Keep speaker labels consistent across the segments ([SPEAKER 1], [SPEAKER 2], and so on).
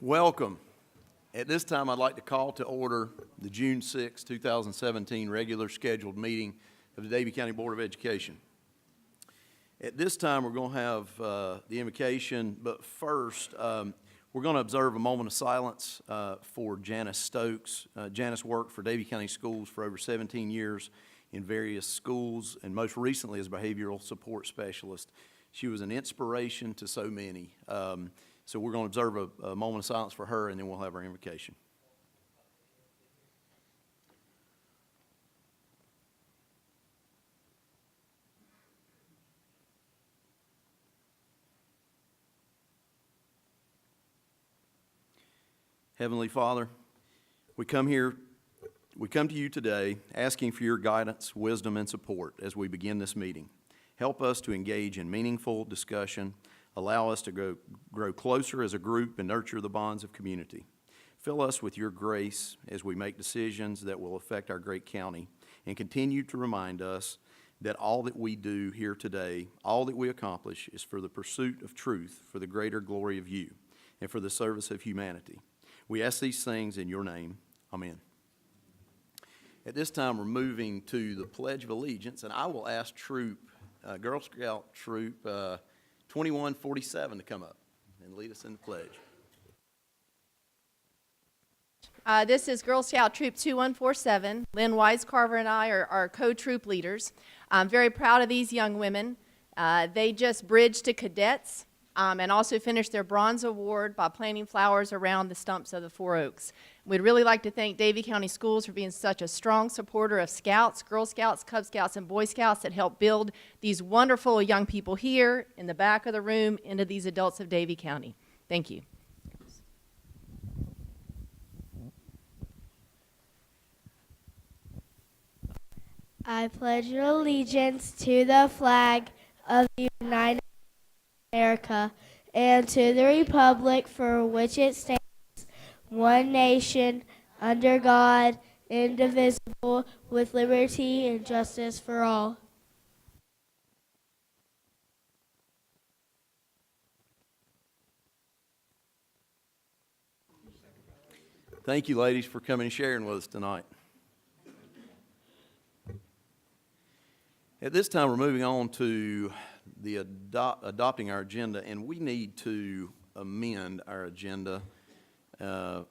[SPEAKER 1] Welcome. At this time, I'd like to call to order the June 6, 2017 regular scheduled meeting of the Davie County Board of Education. At this time, we're going to have the invocation, but first, we're going to observe a moment of silence for Janice Stokes. Janice worked for Davie County Schools for over 17 years in various schools, and most recently as behavioral support specialist. She was an inspiration to so many. So we're going to observe a moment of silence for her, and then we'll have our invocation. Heavenly Father, we come to you today asking for your guidance, wisdom, and support as we begin this meeting. Help us to engage in meaningful discussion. Allow us to grow closer as a group and nurture the bonds of community. Fill us with your grace as we make decisions that will affect our great county, and continue to remind us that all that we do here today, all that we accomplish, is for the pursuit of truth, for the greater glory of you, and for the service of humanity. We ask these things in your name. Amen. At this time, we're moving to the Pledge of Allegiance, and I will ask Girl Scout Troop 2147 to come up and lead us in the pledge.
[SPEAKER 2] This is Girl Scout Troop 2147. Lynn Wise-Carver and I are co-troop leaders. I'm very proud of these young women. They just bridged to cadets and also finished their bronze award by planting flowers around the stumps of the 4 Oaks. We'd really like to thank Davie County Schools for being such a strong supporter of Scouts, Girl Scouts, Cub Scouts, and Boy Scouts that help build these wonderful young people here in the back of the room into these adults of Davie County. Thank you.
[SPEAKER 3] I pledge allegiance to the flag of the United States of America and to the republic for which it stands, one nation, under God, indivisible, with liberty and justice for all.
[SPEAKER 1] Thank you, ladies, for coming and sharing with us tonight. At this time, we're moving on to the adopting our agenda, and we need to amend our agenda, and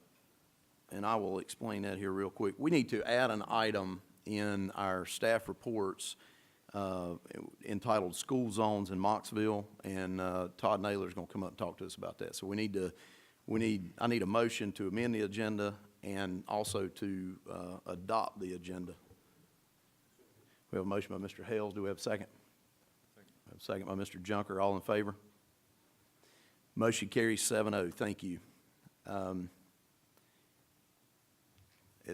[SPEAKER 1] I will explain that here real quick. We need to add an item in our staff reports entitled School Zones in Mocksville, and Todd Naylor is going to come up and talk to us about that. So I need a motion to amend the agenda and also to adopt the agenda. We have a motion by Mr. Hales. Do we have a second? We have a second by Mr. Junker. All in favor? Motion carries 7-0. Thank you. At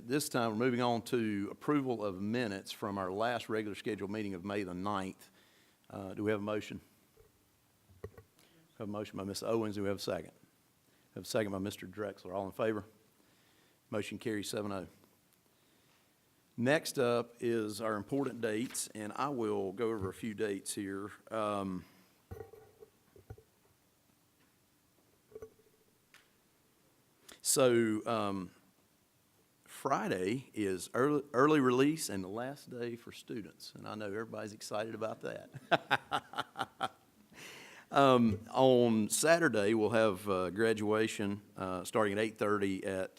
[SPEAKER 1] this time, we're moving on to approval of minutes from our last regular scheduled meeting of May the 9th. Do we have a motion? We have a motion by Ms. Owens. Do we have a second? We have a second by Mr. Drexler. All in favor? Motion carries 7-0. Next up is our important dates, and I will go over a few dates here. Friday is early release and the last day for students, and I know everybody's excited about that. On Saturday, we'll have graduation starting at 8:30 at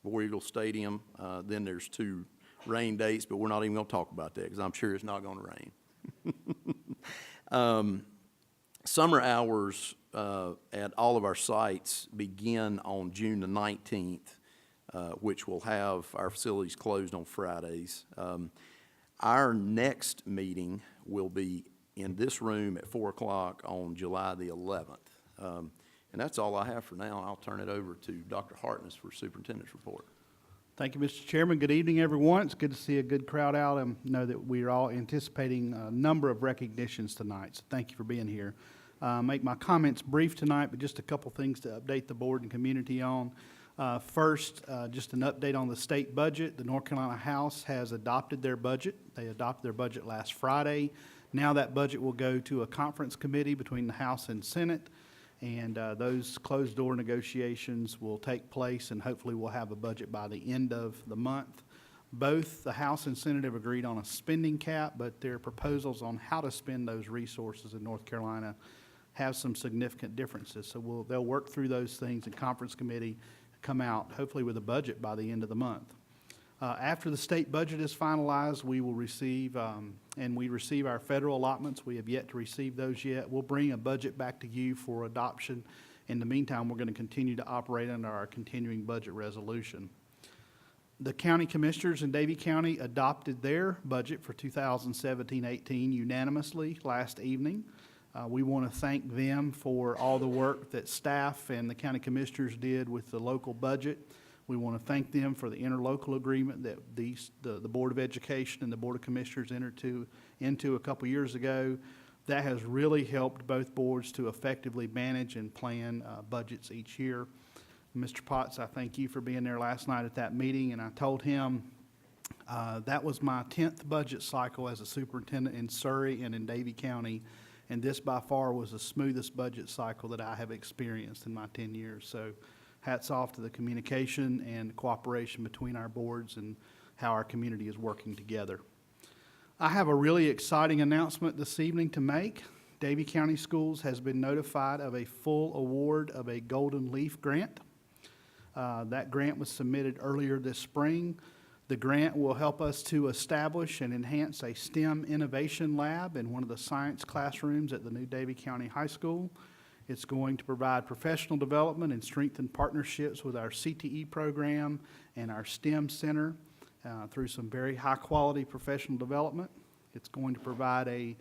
[SPEAKER 1] War Eagle Stadium. Then there's 2 rain dates, but we're not even going to talk about that because I'm sure it's not going to rain. Summer hours at all of our sites begin on June the 19th, which will have our facilities closed on Fridays. Our next meeting will be in this room at 4 o'clock on July the 11th. And that's all I have for now. I'll turn it over to Dr. Hartness for Superintendent's report.
[SPEAKER 4] Thank you, Mr. Chairman. Good evening, everyone. It's good to see a good crowd out and know that we are all anticipating a number of recognitions tonight. So thank you for being here. Make my comments brief tonight, but just a couple things to update the board and community on. First, just an update on the state budget. The North Carolina House has adopted their budget. They adopted their budget last Friday. Now that budget will go to a conference committee between the House and Senate. And those closed-door negotiations will take place, and hopefully we'll have a budget by the end of the month. Both the House and Senate have agreed on a spending cap, but their proposals on how to spend those resources in North Carolina have some significant differences. So they'll work through those things in conference committee, come out hopefully with a budget by the end of the month. After the state budget is finalized, we will receive, and we receive our federal allotments. We have yet to receive those yet. We'll bring a budget back to you for adoption. In the meantime, we're going to continue to operate under our continuing budget resolution. The county commissioners in Davie County adopted their budget for 2017-18 unanimously last evening. We want to thank them for all the work that staff and the county commissioners did with the local budget. We want to thank them for the interlocal agreement that the Board of Education and the Board of Commissioners entered into a couple years ago. That has really helped both boards to effectively manage and plan budgets each year. Mr. Potts, I thank you for being there last night at that meeting, and I told him that was my 10th budget cycle as a superintendent in Surrey and in Davie County, and this by far was the smoothest budget cycle that I have experienced in my 10 years. So hats off to the communication and cooperation between our boards and how our community is working together. I have a really exciting announcement this evening to make. Davie County Schools has been notified of a full award of a Golden Leaf Grant. That grant was submitted earlier this spring. The grant will help us to establish and enhance a STEM innovation lab in one of the science classrooms at the new Davie County High School. It's going to provide professional development and strengthen partnerships with our CTE program and our STEM center through some very high-quality professional development. It's going to provide a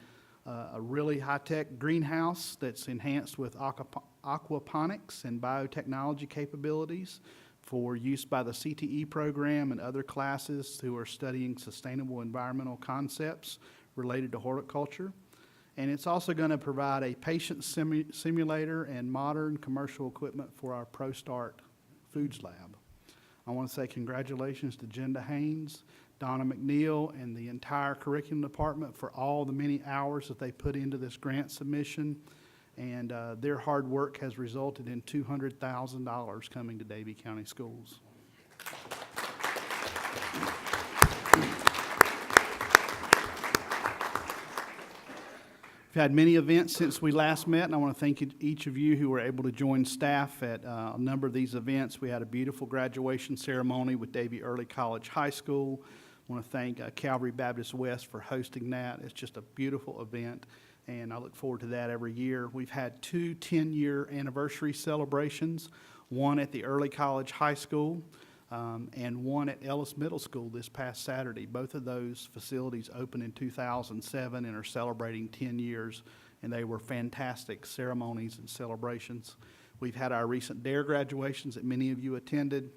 [SPEAKER 4] really high-tech greenhouse that's enhanced with aquaponics and biotechnology capabilities for use by the CTE program and other classes who are studying sustainable environmental concepts related to horticulture. And it's also going to provide a patient simulator and modern commercial equipment for our ProStart Foods Lab. I want to say congratulations to Jenda Haynes, Donna McNeil, and the entire curriculum department for all the many hours that they put into this grant submission. And their hard work has resulted in $200,000 coming to Davie County Schools. We've had many events since we last met, and I want to thank each of you who were able to join staff at a number of these events. We had a beautiful graduation ceremony with Davie Early College High School. I want to thank Calvary Baptist West for hosting that. It's just a beautiful event, and I look forward to that every year. We've had 2 10-year anniversary celebrations, one at the Early College High School and one at Ellis Middle School this past Saturday. Both of those facilities opened in 2007 and are celebrating 10 years, and they were fantastic ceremonies and celebrations. We've had our recent DARE graduations that many of you attended,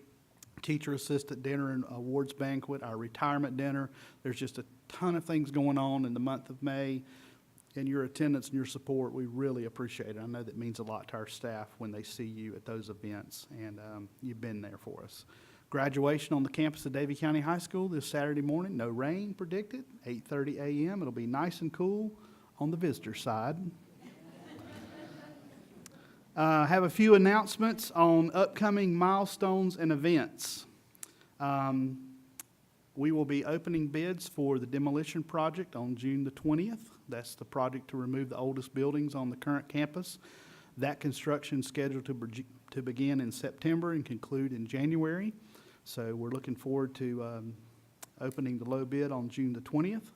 [SPEAKER 4] teacher assistant dinner and awards banquet, our retirement dinner. There's just a ton of things going on in the month of May, and your attendance and your support, we really appreciate it. I know that means a lot to our staff when they see you at those events, and you've been there for us. Graduation on the campus of Davie County High School this Saturday morning. No rain predicted, 8:30 a.m. It'll be nice and cool on the visitor side. Have a few announcements on upcoming milestones and events. We will be opening bids for the demolition project on June the 20th. That's the project to remove the oldest buildings on the current campus. That construction is scheduled to begin in September and conclude in January. So we're looking forward to opening the low bid on June the 20th.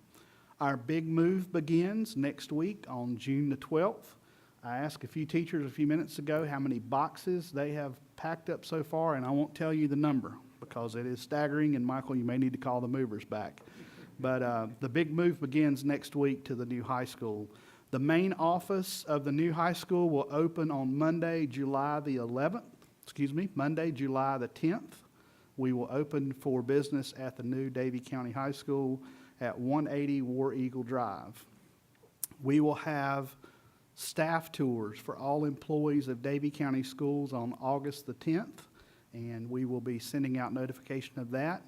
[SPEAKER 4] Our big move begins next week on June the 12th. I asked a few teachers a few minutes ago how many boxes they have packed up so far, and I won't tell you the number because it is staggering, and Michael, you may need to call the movers back. But the big move begins next week to the new high school. The main office of the new high school will open on Monday, July the 10th. We will open for business at the new Davie County High School at 180 War Eagle Drive. We will have staff tours for all employees of Davie County Schools on August the 10th, and we will be sending out notification of that.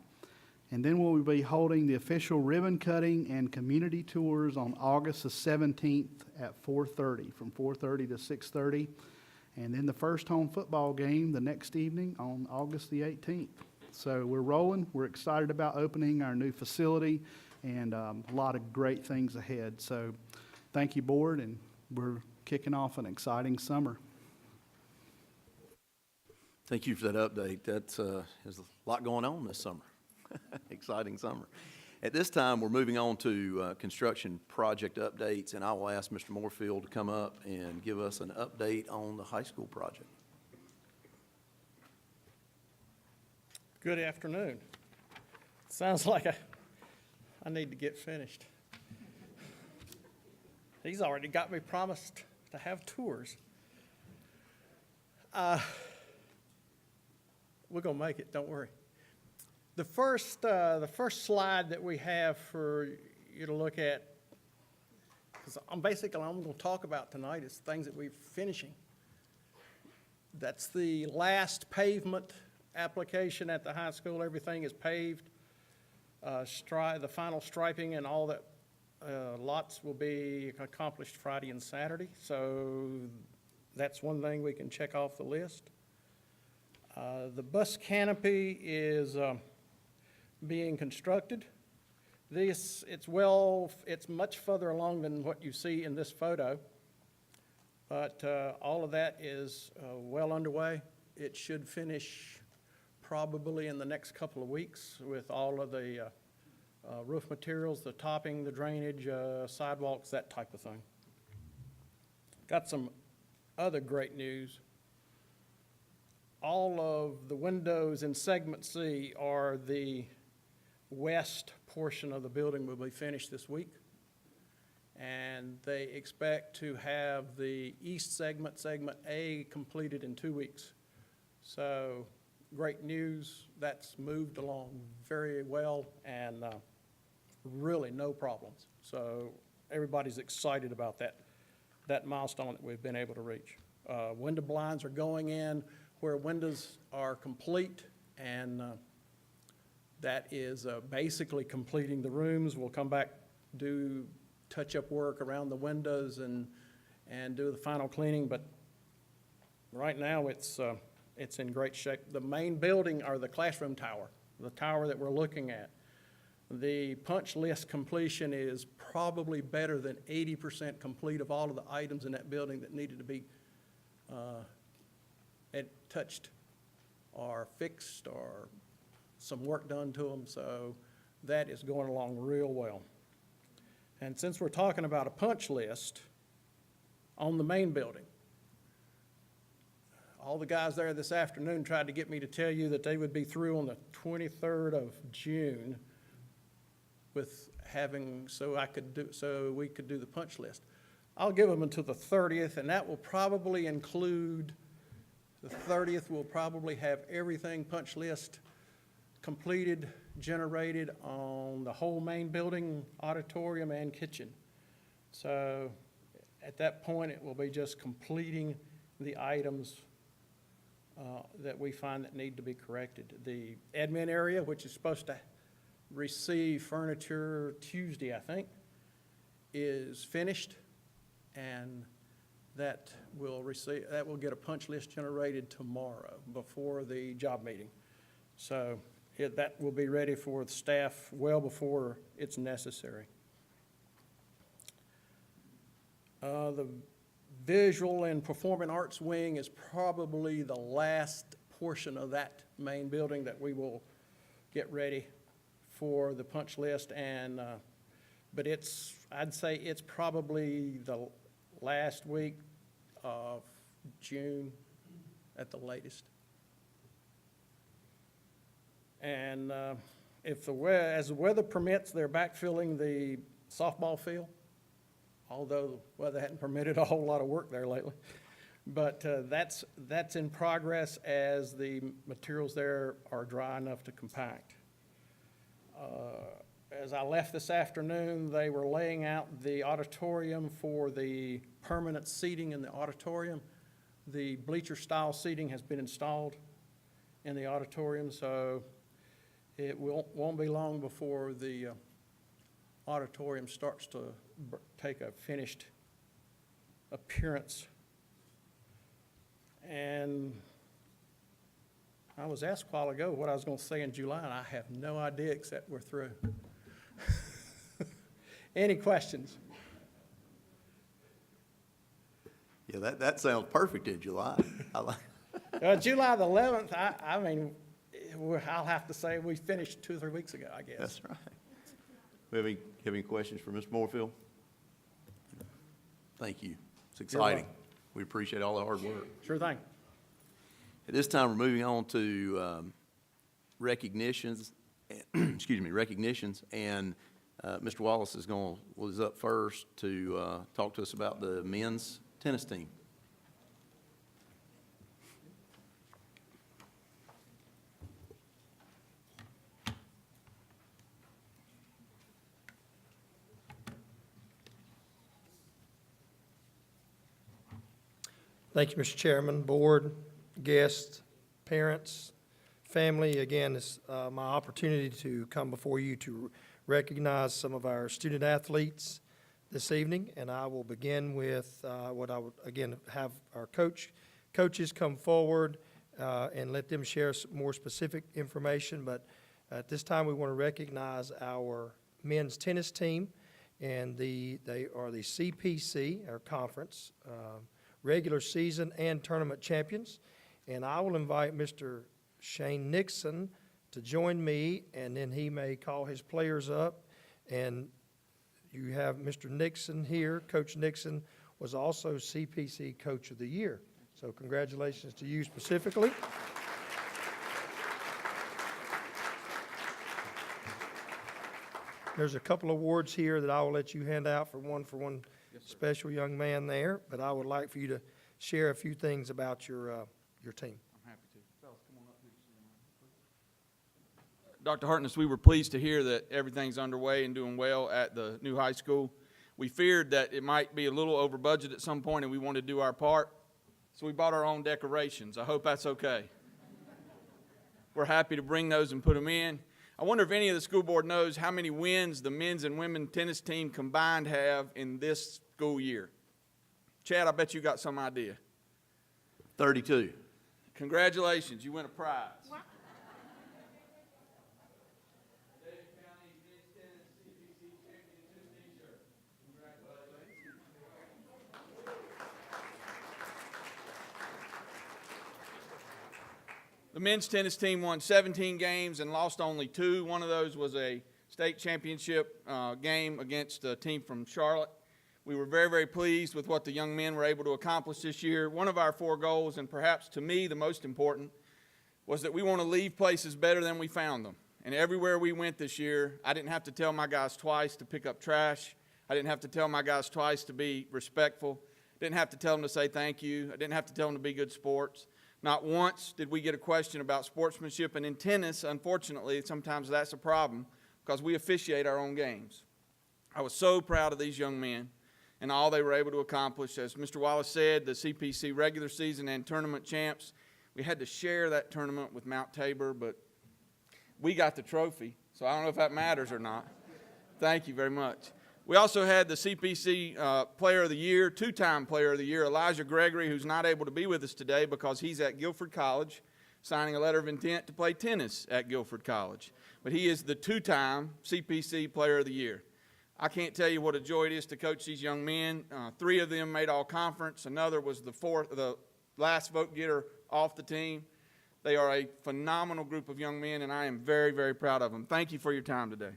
[SPEAKER 4] And then we'll be holding the official ribbon cutting and community tours on August the 17th at 4:30, from 4:30 to 6:30. And then the first home football game the next evening on August the 18th. So we're rolling. We're excited about opening our new facility and a lot of great things ahead. So thank you, board, and we're kicking off an exciting summer.
[SPEAKER 1] Thank you for that update. There's a lot going on this summer. Exciting summer. At this time, we're moving on to construction project updates, and I will ask Mr. Moorfield to come up and give us an update on the high school project.
[SPEAKER 5] Good afternoon. Sounds like I need to get finished. He's already got me promised to have tours. We're gonna make it, don't worry. The first slide that we have for you to look at, because I'm gonna talk about tonight is things that we're finishing. That's the last pavement application at the high school. Everything is paved. The final striping and all that lots will be accomplished Friday and Saturday. So that's one thing we can check off the list. The bus canopy is being constructed. It's much further along than what you see in this photo, but all of that is well underway. It should finish probably in the next couple of weeks with all of the roof materials, the topping, the drainage, sidewalks, that type of thing. Got some other great news. All of the windows in segment C are the west portion of the building will be finished this week. And they expect to have the east segment, segment A, completed in 2 weeks. So great news. That's moved along very well and really no problems. So everybody's excited about that milestone that we've been able to reach. Window blinds are going in where windows are complete, and that is basically completing the rooms. We'll come back, do touch-up work around the windows and do the final cleaning, but right now it's in great shape. The main building are the classroom tower, the tower that we're looking at. The punch list completion is probably better than 80% complete of all of the items in that building that needed to be touched or fixed or some work done to them. So that is going along real well. And since we're talking about a punch list on the main building, all the guys there this afternoon tried to get me to tell you that they would be through on the 23rd of June with so we could do the punch list. I'll give them until the 30th, and that will probably include, the 30th will probably have everything punch list completed, generated on the whole main building, auditorium, and kitchen. So at that point, it will be just completing the items that we find that need to be corrected. The admin area, which is supposed to receive furniture Tuesday, I think, is finished, and that will get a punch list generated tomorrow before the job meeting. So that will be ready for the staff well before it's necessary. The visual and performing arts wing is probably the last portion of that main building that we will get ready for the punch list, and but I'd say it's probably the last week of June at the latest. And as the weather permits, they're backfilling the softball field, although the weather hadn't permitted a whole lot of work there lately. But that's in progress as the materials there are dry enough to compact. As I left this afternoon, they were laying out the auditorium for the permanent seating in the auditorium. The bleacher-style seating has been installed in the auditorium, so it won't be long before the auditorium starts to take a finished appearance. And I was asked a while ago what I was going to say in July, and I have no idea except we're through. Any questions?
[SPEAKER 1] Yeah, that sounds perfect in July. I like.
[SPEAKER 5] July the 11th, I mean, I'll have to say we finished 2 or 3 weeks ago, I guess.
[SPEAKER 1] That's right. We have any questions for Mr. Moorfield? Thank you. It's exciting.
[SPEAKER 5] welcome.
[SPEAKER 1] We appreciate all the hard work.
[SPEAKER 5] Sure thing.
[SPEAKER 1] At this time, we're moving on to recognitions, recognitions, and Mr. Wallace was up first to talk to us about the men's tennis team.
[SPEAKER 6] Thank you, Mr. Chairman, board, guests, parents, family. Again, it's my opportunity to come before you to recognize some of our student athletes this evening, and I will begin with what I would, again, have our coaches come forward and let them share some more specific information. But at this time, we want to recognize our men's tennis team, and they are the CPC, our conference, regular season and tournament champions. And I will invite Mr. Shane Nixon to join me, and then he may call his players up. And you have Mr. Nixon here. Coach Nixon was also CPC Coach of the Year. So congratulations to you specifically. There's a couple awards here that I will let you hand out for one special young man there, but I would like for you to share a few things about your team.
[SPEAKER 7] I'm happy to. Fellas, come on up here. Dr. Hartness, we were pleased to hear that everything's underway and doing well at the new high school. We feared that it might be a little over budget at some point, and we wanted to do our part, so we bought our own decorations. I hope that's okay. We're happy to bring those and put them in. I wonder if any of the school board knows how many wins the men's and women's tennis team combined have in this school year. Chad, I bet you got some idea.
[SPEAKER 1] 32.
[SPEAKER 7] Congratulations, you win a prize. The men's tennis team won 17 games and lost only 2. One of those was a state championship game against a team from Charlotte. We were very, very pleased with what the young men were able to accomplish this year. One of our 4 goals, and perhaps to me the most important, was that we want to leave places better than we found them. And everywhere we went this year, I didn't have to tell my guys twice to pick up trash. I didn't have to tell my guys twice to be respectful. I didn't have to tell them to say thank you. I didn't have to tell them to be good sports. Not once did we get a question about sportsmanship. And in tennis, unfortunately, sometimes that's a problem because we officiate our own games. I was so proud of these young men and all they were able to accomplish. As Mr. Wallace said, the CPC regular season and tournament champs, we had to share that tournament with Mount Tabor, but we got the trophy, so I don't know if that matters or not. Thank you very much. We also had the CPC Player of the Year, 2-time Player of the Year, Elijah Gregory, who's not able to be with us today because he's at Guilford College signing a letter of intent to play tennis at Guilford College. But he is the 2-time CPC Player of the Year. I can't tell you what a joy it is to coach these young men. 3 of them made all conference. Another was the last vote getter off the team. They are a phenomenal group of young men, and I am very, very proud of them. Thank you for your time today.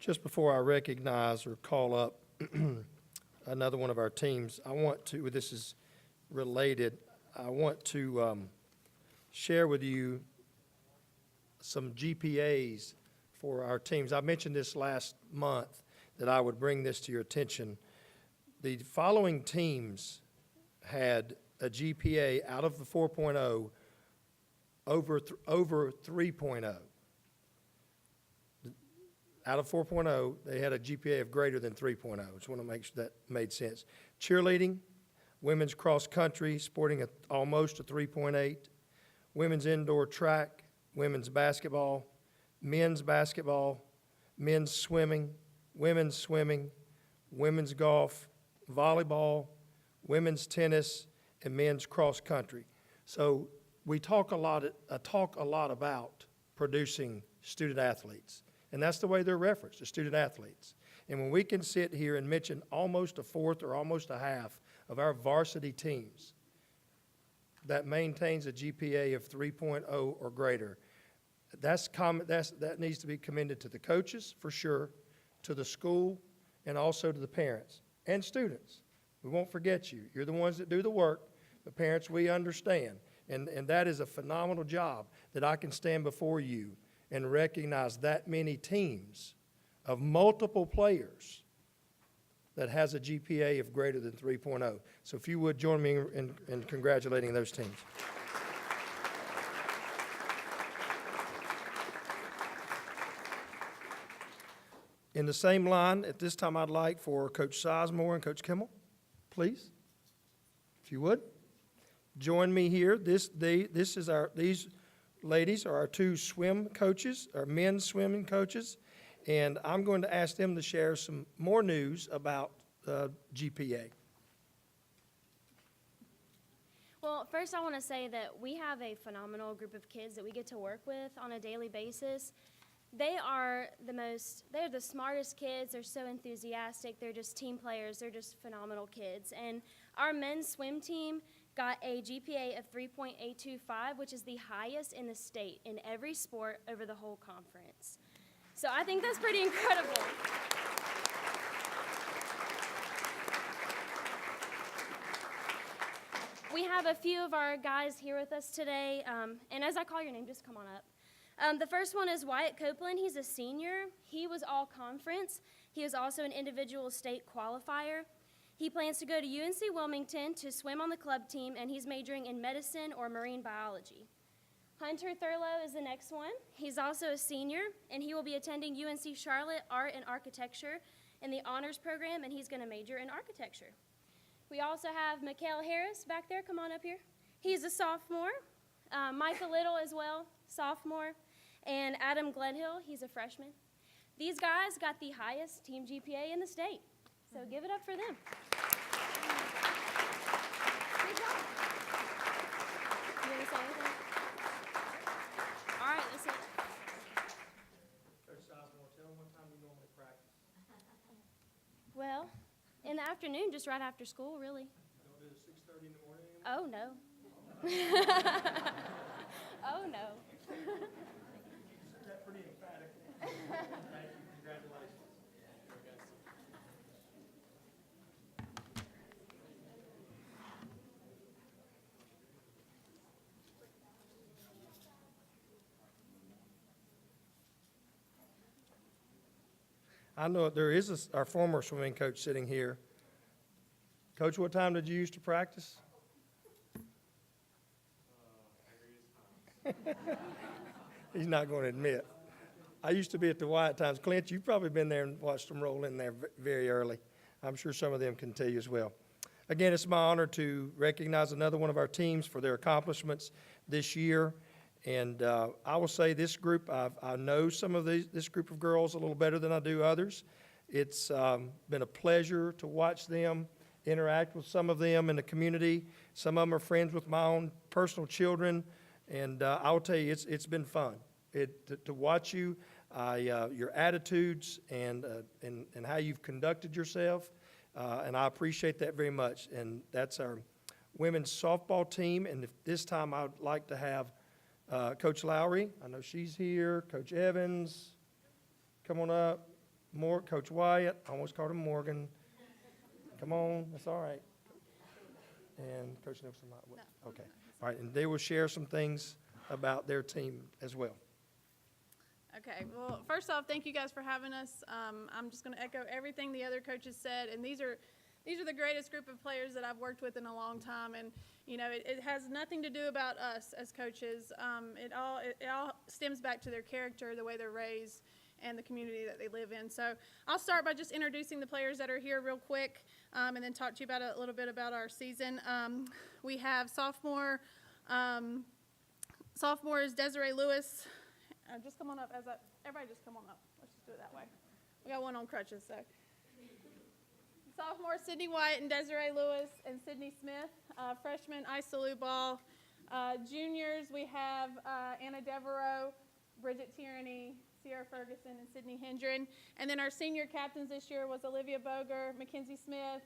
[SPEAKER 6] Just before I recognize or call up another one of our teams, I want to, this is related, I want to share with you some GPAs for our teams. I mentioned this last month that I would bring this to your attention. The following teams had a GPA out of the 4.0 over 3.0. Out of 4.0, they had a GPA of greater than 3.0. Just want to make sure that made sense. Cheerleading, women's cross country sporting almost a 3.8, women's indoor track, women's basketball, men's swimming, women's golf, volleyball, women's tennis, and men's cross country. So we talk a lot about producing student athletes, and that's the way they're referenced, as student athletes. And when we can sit here and mention almost a fourth or almost a half of our varsity teams that maintains a GPA of 3.0 or greater, that needs to be commended to the coaches, for sure, to the school, and also to the parents and students. We won't forget you. You're the ones that do the work. The parents, we understand. And that is a phenomenal job that I can stand before you and recognize that many teams of multiple players that has a GPA of greater than 3.0. So if you would join me in congratulating those teams. In the same line, at this time, I'd like for Coach Sizemore and Coach Kimmel, please, if you would, join me here. These ladies are our two swim coaches, our men's swimming coaches, and I'm going to ask them to share some more news about GPA.
[SPEAKER 8] Well, first I want to say that we have a phenomenal group of kids that we get to work with on a daily basis. They're the smartest kids. They're so enthusiastic. They're just team players. They're just phenomenal kids. And our men's swim team got a GPA of 3.825, which is the highest in the state in every sport over the whole conference. So I think that's pretty incredible. We have a few of our guys here with us today, and as I call your name, just come on up. The first one is Wyatt Copeland. He's a senior. He was all conference. He was also an individual state qualifier. He plans to go to UNC Wilmington to swim on the club team, and he's majoring in medicine or marine biology. Hunter Thurlow is the next one. He's also a senior, and he will be attending UNC Charlotte Art and Architecture in the honors program, and he's going to major in architecture. We also have Mikhail Harris back there. Come on up here. He's a sophomore. Micah Little as well, sophomore. And Adam Gledhill, he's a freshman. These guys got the highest team GPA in the state, so give it up for them. Good job. You want to say anything? All right, let's see.
[SPEAKER 6] Coach Sizemore, tell them what time you normally practice.
[SPEAKER 8] Well, in the afternoon, just right after school, really.
[SPEAKER 6] Don't do it at 6:30 in the morning anymore?
[SPEAKER 8] Oh, no. Oh, no.
[SPEAKER 6] That's pretty emphatic. Thank you. Congratulations. I know there is our former swimming coach sitting here. Coach, what time did you used to practice? He's not going to admit. I used to be at the Wyatt times. Clint, you've probably been there and watched them roll in there very early. I'm sure some of them can tell you as well. Again, it's my honor to recognize another one of our teams for their accomplishments this year. And I will say this group, I know some of this group of girls a little better than I do others. It's been a pleasure to watch them, interact with some of them in the community. Some of them are friends with my own personal children. And I will tell you, it's been fun to watch you, your attitudes, and how you've conducted yourself. And I appreciate that very much. And that's our women's softball team. And this time I would like to have Coach Lowry. I know she's here. Coach Evans, come on up. Coach Wyatt. I almost called him Morgan. Come on. That's all right. And Coach Nicholson. Okay. All right, and they will share some things about their team as well.
[SPEAKER 9] Okay, well, first off, thank you guys for having us. I'm just going to echo everything the other coaches said, and these are the greatest group of players that I've worked with in a long time, and you know, it has nothing to do about us as coaches. It all stems back to their character, the way they're raised, and the community that they live in. So I'll start by just introducing the players that are here real quick. and then talk to you about a little bit about our season. We have sophomore is Desiree Lewis. Just come on up everybody just come on up. Let's just do it that way. We got one on crutches, so. Sophomore Sydney White and Desiree Lewis and Sydney Smith. Freshman Isalou Ball. Juniors, we have Anna Devereaux, Bridget Tierney, Sierra Ferguson, and Sydney Hendren. And then our senior captains this year was Olivia Boger, Mackenzie Smith,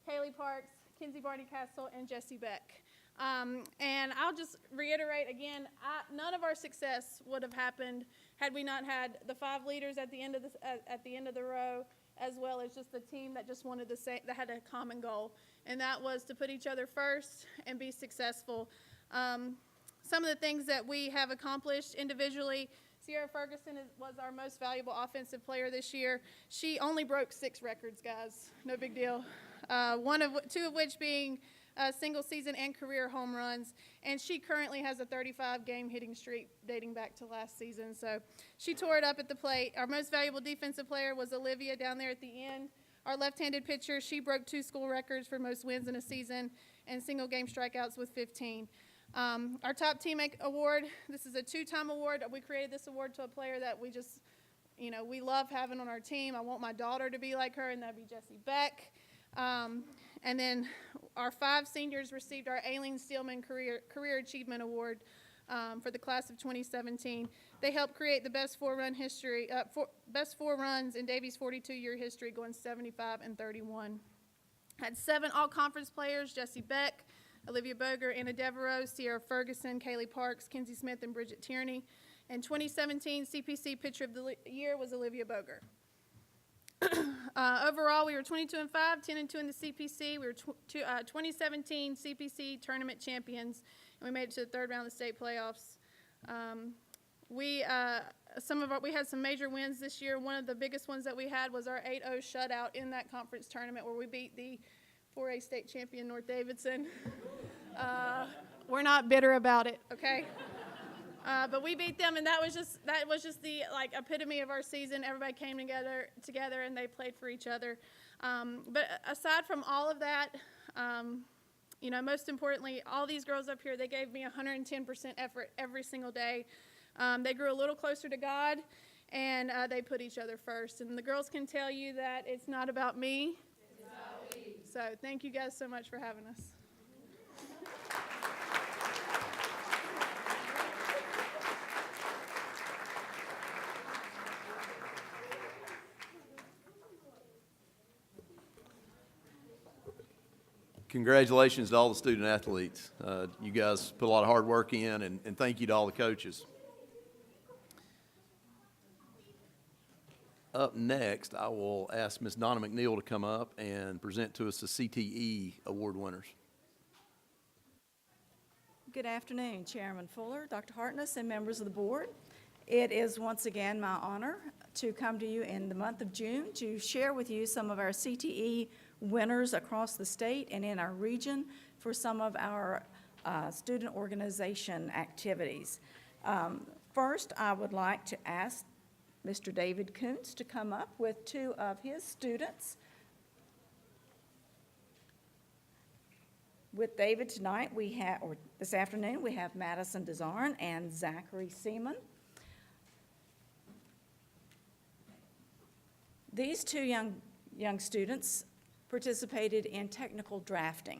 [SPEAKER 9] Kaylee Parks, Kinsey Barney Castle, and Jessie Beck. And I'll just reiterate again, none of our success would have happened had we not had the 5 leaders at the end of the row, as well as just the team that just wanted that had a common goal, and that was to put each other first and be successful. Some of the things that we have accomplished individually, Sierra Ferguson was our most valuable offensive player this year. She only broke 6 records, guys. No big deal. 2 of which being single season and career home runs, and she currently has a 35-game hitting streak dating back to last season, so she tore it up at the plate. Our most valuable defensive player was Olivia down there at the end. Our left-handed pitcher, she broke 2 school records for most wins in a season and single-game strikeouts with 15. Our top teammate award, this is a 2-time award. We created this award to a player that we just, we love having on our team. I want my daughter to be like her, and that'd be Jessie Beck. And then our 5 seniors received our Aileen Steelman Career Achievement Award for the class of 2017. They helped create the best 4 runs in Davies' 42-year history, going 75-31. Had 7 all-conference players: Jessie Beck, Olivia Boger, Anna Devereaux, Sierra Ferguson, Kaylee Parks, Kinsey Smith, and Bridget Tierney. And 2017 CPC Pitcher of the Year was Olivia Boger. Overall, we were 22-5, 10-2 in the CPC. We were 2017 CPC tournament champions, and we made it to the 3rd round of the state playoffs. We had some major wins this year. One of the biggest ones that we had was our 8-0 shutout in that conference tournament, where we beat the 4A state champion North Davidson. We're not bitter about it, okay? But we beat them, and that was just the epitome of our season. Everybody came together, and they played for each other. But aside from all of that, most importantly, all these girls up here, they gave me 110% effort every single day. They grew a little closer to God, and they put each other first. And the girls can tell you that it's not about me. It's about we. So thank you guys so much for having us.
[SPEAKER 1] Congratulations to all the student athletes. You guys put a lot of hard work in, and thank you to all the coaches. Up next, I will ask Ms. Donna McNeil to come up and present to us the CTE award winners.
[SPEAKER 10] Good afternoon, Chairman Fuller, Dr. Hartness, and members of the board. It is once again my honor to come to you in the month of June to share with you some of our CTE winners across the state and in our region for some of our student organization activities. First, I would like to ask Mr. David Kuntz to come up with 2 of his students. With David tonight, this afternoon, we have Madison Desarn and Zachary Seaman. These 2 young students participated in technical drafting,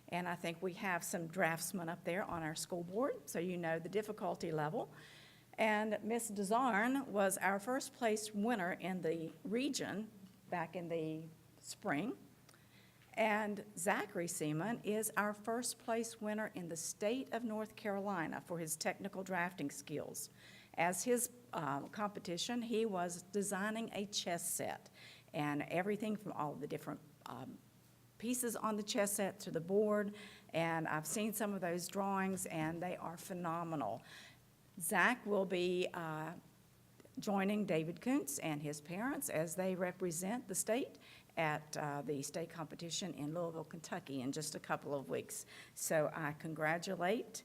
[SPEAKER 10] and I think we have some draftsmen up there on our school board, so you know the difficulty level. And Miss Desarn was our first place winner in the region back in the spring, and Zachary Seaman is our first place winner in the state of North Carolina for his technical drafting skills. As his competition, he was designing a chess set, and everything from all of the different pieces on the chess set to the board, and I've seen some of those drawings, and they are phenomenal. Zach will be joining David Kuntz and his parents as they represent the state at the state competition in Louisville, Kentucky in just a couple of weeks. So I congratulate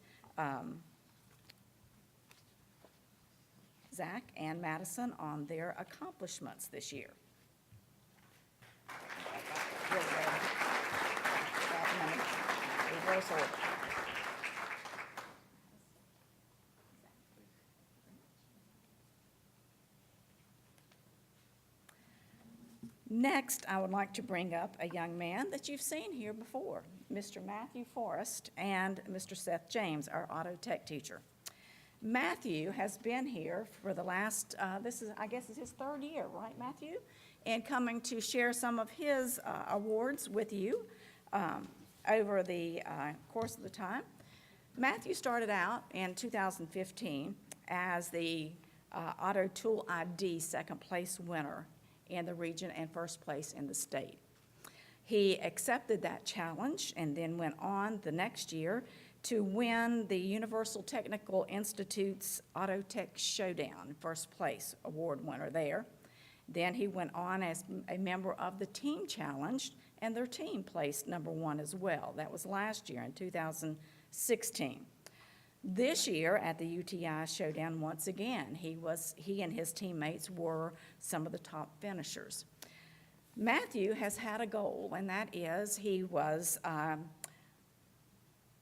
[SPEAKER 10] Zach and Madison on their accomplishments this year. reverse order. Next, I would like to bring up a young man that you've seen here before, Mr. Matthew Forrest and Mr. Seth James, our auto tech teacher. Matthew has been here for the last, I guess is his third year, right, Matthew? And coming to share some of his awards with you over the course of the time. Matthew started out in 2015 as the Auto Tool ID second place winner in the region and first place in the state. He accepted that challenge and then went on the next year to win the Universal Technical Institute's Auto Tech Showdown, first place award winner there. Then he went on as a member of the team challenge, and their team placed number 1 as well. That was last year in 2016. This year at the UTI Showdown, once again, he and his teammates were some of the top finishers. Matthew has had a goal, and that is he was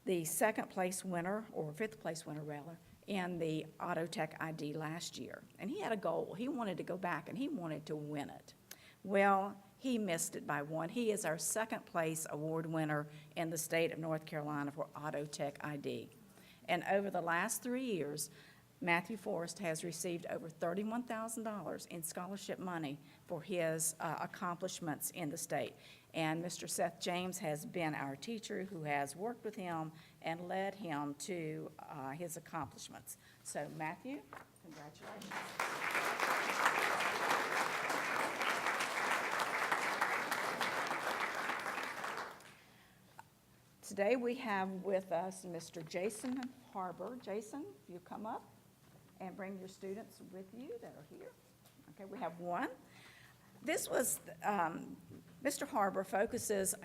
[SPEAKER 10] the second place winner, or fifth place winner rather, in the Auto Tech ID last year. And he had a goal. He wanted to go back and he wanted to win it. Well, he missed it by 1. He is our second place award winner in the state of North Carolina for Auto Tech ID. And over the last 3 years, Matthew Forrest has received over $31,000 in scholarship money for his accomplishments in the state. And Mr. Seth James has been our teacher who has worked with him and led him to his accomplishments. So Matthew, congratulations. Today we have with us Mr. Jason Harbor. Jason, if you come up and bring your students with you that are here. Okay, we have one. This was, Mr. Harbor focuses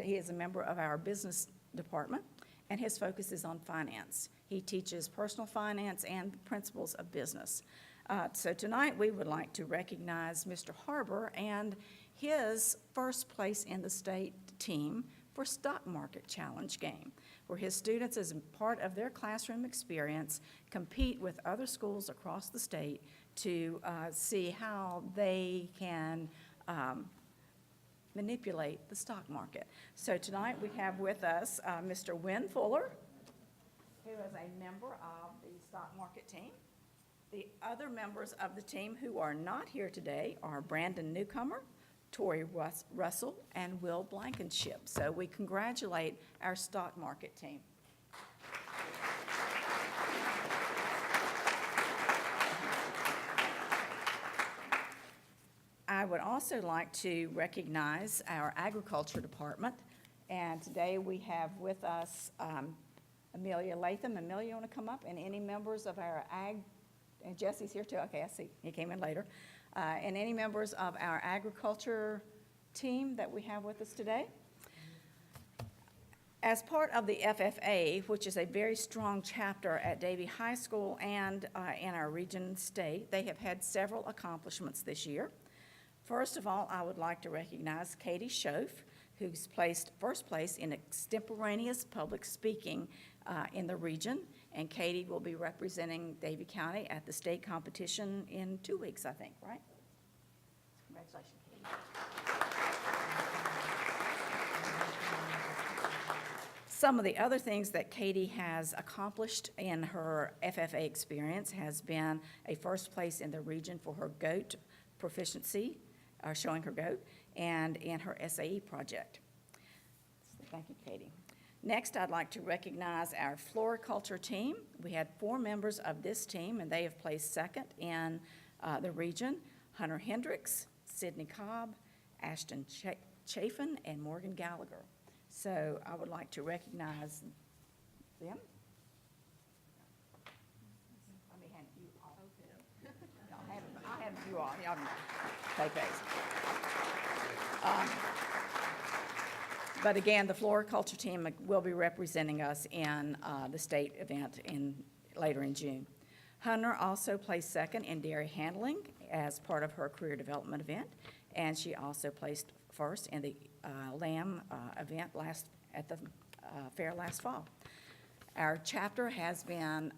[SPEAKER 10] he is a member of our business department, and his focus is on finance. He teaches personal finance and principles of business. So tonight we would like to recognize Mr. Harbor and his first place in the state team for Stock Market Challenge game, where his students, as part of their classroom experience, compete with other schools across the state to see how they can manipulate the stock market. So tonight we have with us Mr. Wynn Fuller, who is a member of the stock market team. The other members of the team who are not here today are Brandon Newcomer, Tori Russell, and Will Blankenship. So we congratulate our stock market team. I would also like to recognize our agriculture department. And today we have with us Amelia Latham. Amelia, you want to come up? And any members of our and Jesse's here too. Okay, I see. He came in later. And any members of our agriculture team that we have with us today. As part of the FFA, which is a very strong chapter at Davie High School and in our region state, they have had several accomplishments this year. First of all, I would like to recognize Katie Schoaf, who's placed first place in extemporaneous public speaking in the region. And Katie will be representing Davie County at the state competition in 2 weeks, I think, right? Congratulations, Katie. Some of the other things that Katie has accomplished in her FFA experience has been a first place in the region for her goat proficiency, showing her goat, and in her SAE project. So thank you, Katie. Next, I'd like to recognize our floriculture team. We had 4 members of this team, and they have placed second in the region: Hunter Hendricks, Sydney Cobb, Ashton Chafin, and Morgan Gallagher. So I would like to recognize them. Let me hand you all. I'll have you all. Y'all can take those. But again, the floriculture team will be representing us in the state event later in June. Hunter also placed second in dairy handling as part of her career development event, and she also placed first in the lamb event at the fair last fall. Our chapter has been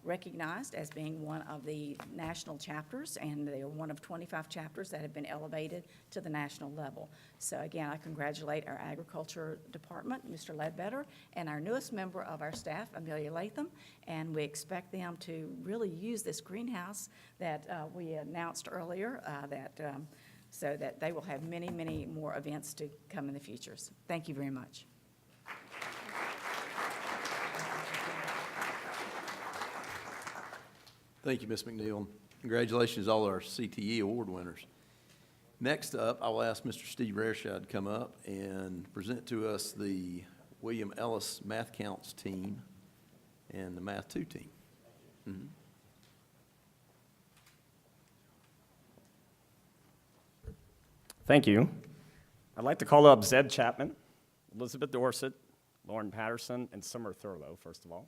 [SPEAKER 10] recognized as being one of the national chapters, and they are one of 25 chapters that have been elevated to the national level. So again, I congratulate our agriculture department, Mr. Ledbetter, and our newest member of our staff, Amelia Latham, and we expect them to really use this greenhouse that we announced earlier, so that they will have many, many more events to come in the future. So thank you very much.
[SPEAKER 1] Thank you, Ms. McNeil. Congratulations to all our CTE award winners. Next up, I will ask Mr. Steve Rareshad to come up and present to us the William Ellis Math Counts team and the Math 2 team. Mhm.
[SPEAKER 11] Thank you. I'd like to call up Zed Chapman, Elizabeth Dorset, Lauren Patterson, and Summer Thurlow, first of all.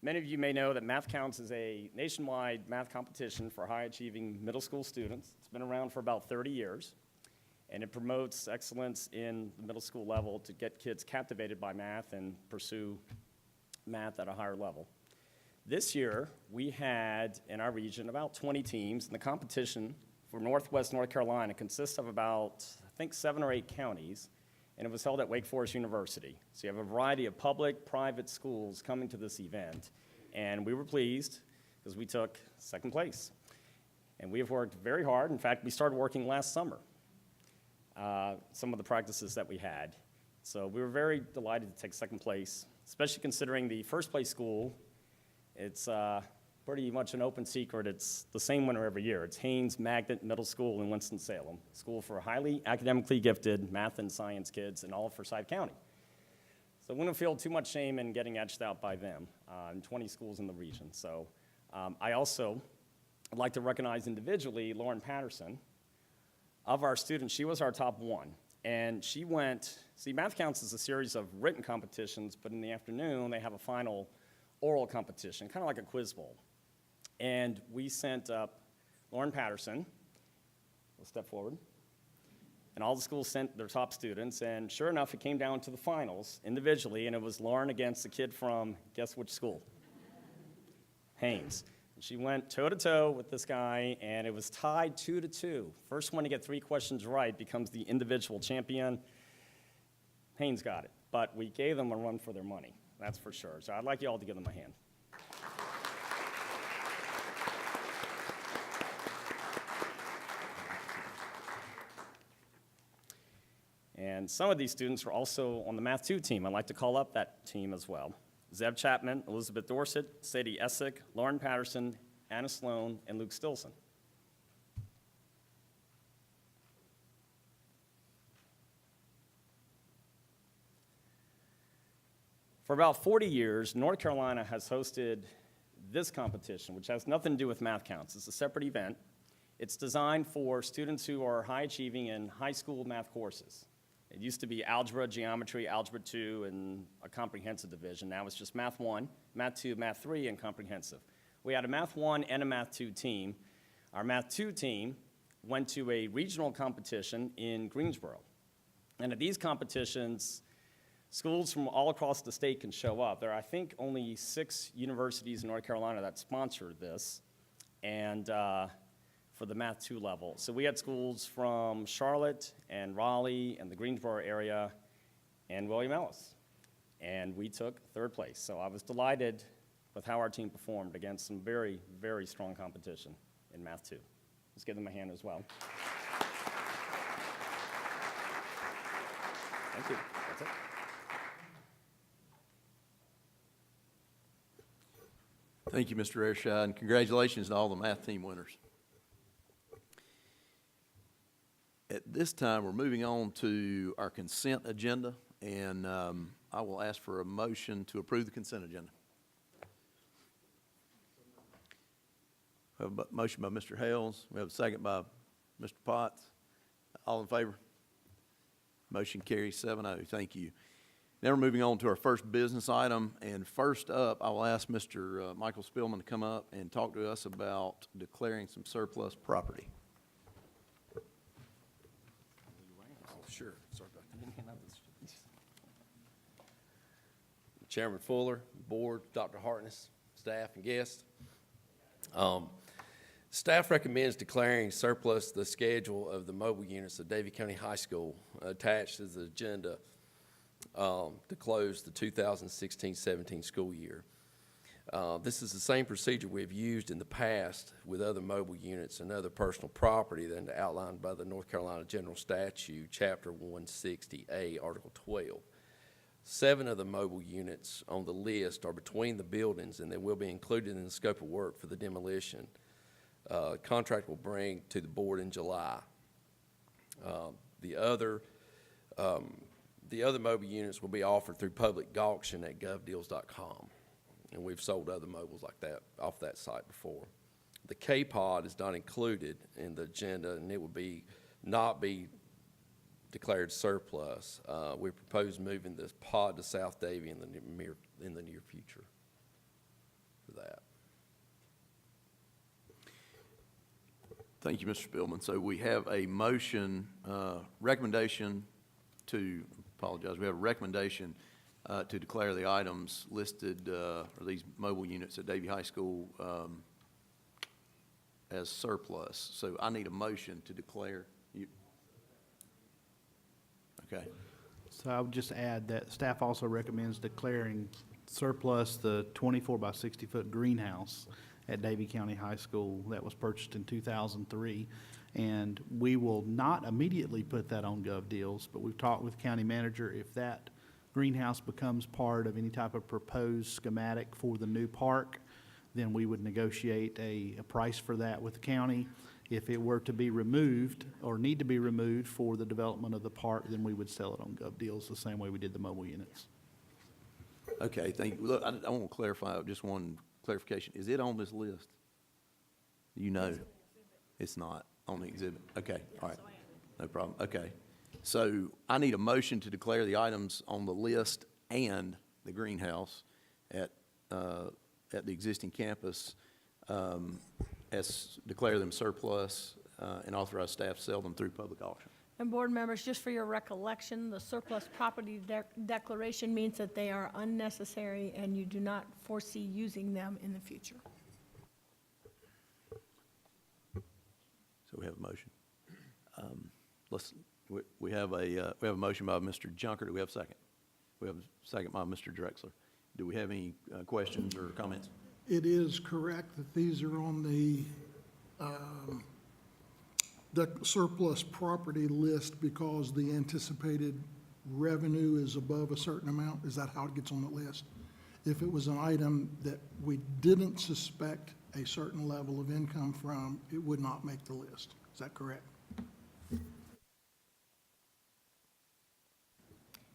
[SPEAKER 11] Many of you may know that Math Counts is a nationwide math competition for high-achieving middle school students. It's been around for about 30 years, and it promotes excellence in the middle school level to get kids captivated by math and pursue math at a higher level. This year, we had in our region about 20 teams, and the competition for Northwest North Carolina consists of about, I think, 7 or 8 counties, and it was held at Wake Forest University. So you have a variety of public, private schools coming to this event, and we were pleased because we took second place. And we have worked very hard. In fact, we started working last summer, some of the practices that we had. So we were very delighted to take second place, especially considering the first place school. It's pretty much an open secret. It's the same winner every year. It's Haynes Magnet Middle School in Winston-Salem, school for highly academically gifted math and science kids in all of Forsyth County. So we don't feel too much shame in getting edged out by them in 20 schools in the region. So I also would like to recognize individually Lauren Patterson. Of our students, she was our top one. And she went, see, Math Counts is a series of written competitions, but in the afternoon, they have a final oral competition, kind of like a quiz bowl. And we sent up Lauren Patterson, we'll step forward, and all the schools sent their top students, and sure enough, it came down to the finals individually, and it was Lauren against a kid from, guess which school? Haynes. And she went toe-to-toe with this guy, and it was tied 2-2. First one to get 3 questions right becomes the individual champion. Haynes got it, but we gave them a run for their money, that's for sure. So I'd like you all to give them a hand. And some of these students were also on the Math 2 team. I'd like to call up that team as well. Zev Chapman, Elizabeth Dorset, Sadie Essick, Lauren Patterson, Anna Sloan, and Luke Stilson. For about 40 years, North Carolina has hosted this competition, which has nothing to do with Math Counts. It's a separate event. It's designed for students who are high achieving in high school math courses. It used to be algebra, geometry, algebra 2, and a comprehensive division. Now it's just Math 1, Math 2, Math 3, and comprehensive. We had a Math 1 and a Math 2 team. Our Math 2 team went to a regional competition in Greensboro. And at these competitions, schools from all across the state can show up. There are, I think, only 6 universities in North Carolina that sponsor this, and for the Math 2 level. So we had schools from Charlotte and Raleigh and the Greensboro area and William Ellis. And we took third place. So I was delighted with how our team performed against some very, very strong competition in Math 2. Let's give them a hand as well. Thank you. That's it.
[SPEAKER 1] Thank you, Mr. Rareshad, and congratulations to all the math team winners. At this time, we're moving on to our consent agenda, and I will ask for a motion to approve the consent agenda. We have a motion by Mr. Hales. We have a second by Mr. Potts. All in favor? Motion carries 7-0. Thank you. Now we're moving on to our first business item, and first up, I will ask Mr. Michael Spillman to come up and talk to us about declaring some surplus property.
[SPEAKER 12] Sure. Sorry about that. Chairman Fuller, board, Dr. Hartness, staff, and guests. Staff recommends declaring surplus the schedule of the mobile units of Davie County High School attached as the agenda to close the 2016-17 school year. This is the same procedure we've used in the past with other mobile units and other personal property than outlined by the North Carolina General Statute, Chapter 160A, Article 12. 7 of the mobile units on the list are between the buildings, and they will be included in the scope of work for the demolition. Contract will bring to the board in July. The other mobile units will be offered through public auction at govdeals.com. And we've sold other mobiles like that off that site before. The K-Pod is not included in the agenda, and it will not be declared surplus. We propose moving this pod to South Davie in the near future for that.
[SPEAKER 1] Thank you, Mr. Spillman. So we have a motion, recommendation to, apologize, we have a recommendation to declare the items listed, or these mobile units at Davie High School as surplus. So I need a motion to declare. Okay.
[SPEAKER 4] So I would just add that staff also recommends declaring surplus the 24 by 60 foot greenhouse at Davie County High School that was purchased in 2003. And we will not immediately put that on GovDeals, but we've talked with county manager. If that greenhouse becomes part of any type of proposed schematic for the new park, then we would negotiate a price for that with the county. If it were to be removed or need to be removed for the development of the park, then we would sell it on GovDeals the same way we did the mobile units.
[SPEAKER 1] Okay, thank you. Look, I want to clarify, just one clarification. Is it on this list? You know, it's not on the exhibit. Okay, all right, no problem. Okay, so I need a motion to declare the items on the list and the greenhouse at the existing campus as declare them surplus and authorize staff to sell them through public auction.
[SPEAKER 13] And board members, just for your recollection, the surplus property declaration means that they are unnecessary and you do not foresee using them in the future.
[SPEAKER 1] So we have a motion. We have a motion by Mr. Junker. Do we have a second? We have a second by Mr. Drexler. Do we have any questions or comments?
[SPEAKER 14] It is correct that these are on the surplus property list because the anticipated revenue is above a certain amount. Is that how it gets on the list? If it was an item that we didn't suspect a certain level of income from, it would not make the list. Is that correct?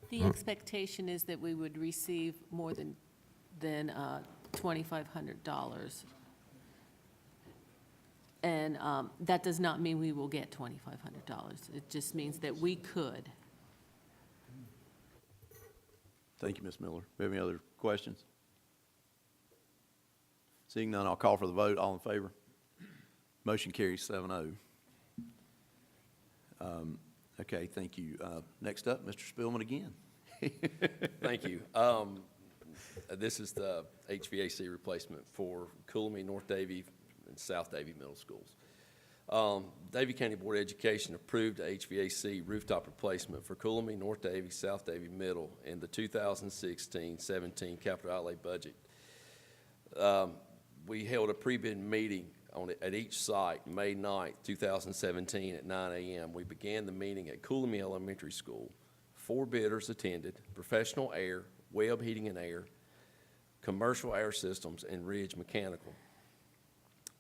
[SPEAKER 15] The expectation is that we would receive more than $2,500. And that does not mean we will get $2,500. It just means that we could.
[SPEAKER 1] Thank you, Ms. Miller. Do we have any other questions? Seeing none, I'll call for the vote. All in favor? Motion carries 7-0. Okay, thank you. Next up, Mr. Spillman again.
[SPEAKER 12] Thank you. This is the HVAC replacement for Coolamy, North Davie, and South Davie Middle Schools. Davie County Board of Education approved the HVAC rooftop replacement for Coolamy, North Davie, South Davie Middle in the 2016-17 capital outlay budget. We held a pre-bid meeting at each site May 9th, 2017 at 9 a.m. We began the meeting at Coolamy Elementary School. 4 bidders attended: Professional Air, Webb Heating and Air, Commercial Air Systems, and Ridge Mechanical.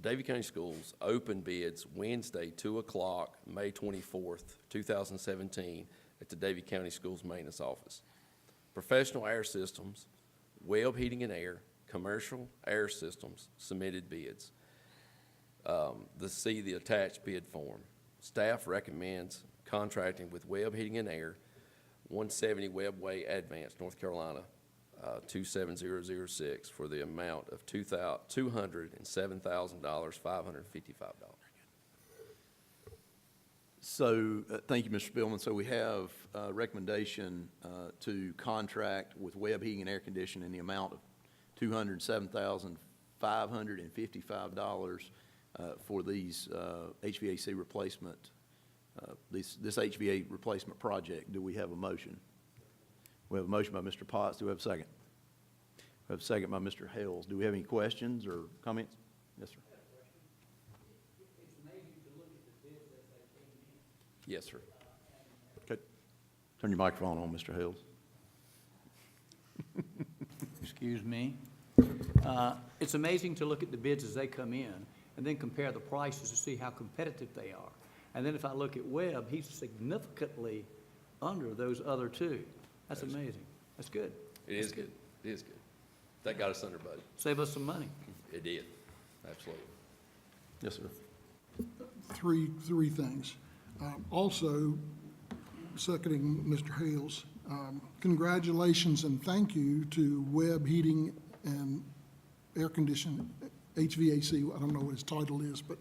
[SPEAKER 12] Davie County Schools opened bids Wednesday, 2 o'clock, May 24th, 2017, at the Davie County Schools Maintenance Office. Professional Air Systems, Webb Heating and Air, Commercial Air Systems submitted bids. See the attached bid form. Staff recommends contracting with Webb Heating and Air 170 Webway Advance, North Carolina, 27006, for the amount of $207,555.
[SPEAKER 1] So, thank you, Mr. Spillman. So we have a recommendation to contract with Webb Heating and Air Conditioning in the amount of $207,555 for these HVAC replacement, this HVAC replacement project. Do we have a motion? We have a motion by Mr. Potts. Do we have a second? We have a second by Mr. Hales. Do we have any questions or comments? Yes, sir.
[SPEAKER 12] Yes, sir.
[SPEAKER 1] Okay. Turn your microphone on, Mr. Hales.
[SPEAKER 16] Excuse me. It's amazing to look at the bids as they come in and then compare the prices to see how competitive they are. And then if I look at Webb, he's significantly under those other two. That's amazing. That's good.
[SPEAKER 12] It is good. It is good. That got us under budget.
[SPEAKER 16] Save us some money.
[SPEAKER 12] It did. Absolutely.
[SPEAKER 1] Yes, sir.
[SPEAKER 14] Three things. Also, seconding Mr. Hales, congratulations and thank you to Webb Heating and Air Conditioning, HVAC, I don't know what his title is, but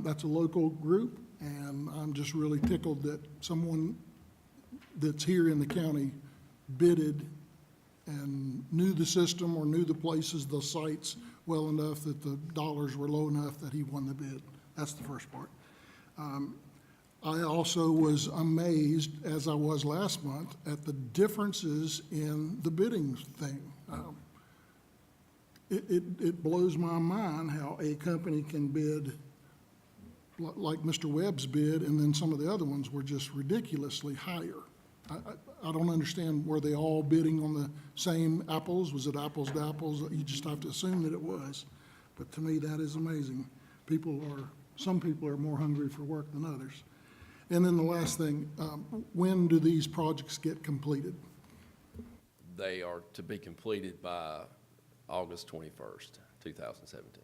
[SPEAKER 14] that's a local group, and I'm just really tickled that someone that's here in the county bidded and knew the system or knew the places, the sites well enough that the dollars were low enough that he won the bid. That's the first part. I also was amazed, as I was last month, at the differences in the bidding thing. It blows my mind how a company can bid like Mr. Webb's bid, and then some of the other ones were just ridiculously higher. I don't understand, were they all bidding on the same apples? Was it apples to apples? You just have to assume that it was. But to me, that is amazing. Some people are more hungry for work than others. And then the last thing, when do these projects get completed?
[SPEAKER 12] They are to be completed by August 21st, 2017.